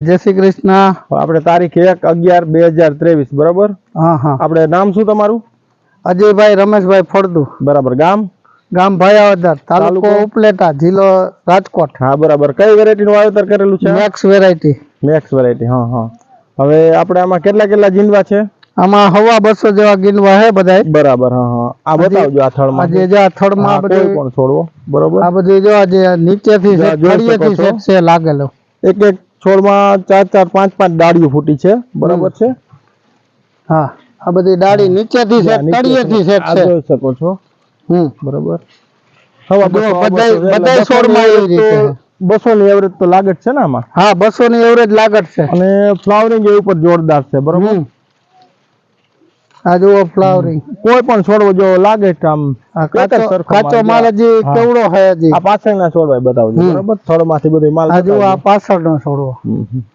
जय श्री कृष्ण। આપણે તારીખ 1/11/2023 બરાબર। हाँ हाँ। આપણે નામ શું તમારું? अजय रमेश भाई फड़दू। બરાબર। ગામ? गाम भायावदर, तालुको उपलेटा, जिल्लो राजकोट। હા બરાબર। કઈ વેરાયટી નું વાવેતર કરેલું છે? Max variety. Max variety. હા હા। હવે આપણે આમાં કેટલા કેટલા જીંડવા છે? આમાં 250 જેવા ગીંડવા હે બધાય। બરાબર। હા હા। આ બતાવજો આ થળમાં। આજે જો આ થળમાં હા, બધું કોઈ પણ છોડવો બરાબર। આ બધું જો આજે નીચેથી છે, જોઈ ફળિયેથી શકો છો। છે લાગેલો। એક એક છોડમાં 4 4 5 5 ડાળીઓ ફૂટી છે બરાબર છે। હા, આ બધી ડાળી નીચેથી છે, તળિયેથી છે આ જોઈ શકો છો બરાબર। હવા બધાય છોડમાં એવી રીતે છે। 200 ની એવરેજ તો લાગે જ છે ને આમાં। હા, 200 ની એવરેજ લાગે છે અને ફ્લાવરિંગ એ ઉપર જોરદાર છે બરાબર। આ જુઓ ફ્લાવરિંગ। કોઈ પણ છોડવો જો લાગે છે આમ કાચો માલ હજી કેવડો હે હજી। આ પાછળના છોડવા બતાવજો બરાબર। થળમાંથી બધું માલ આ જુઓ આ પાછળનો છોડવો।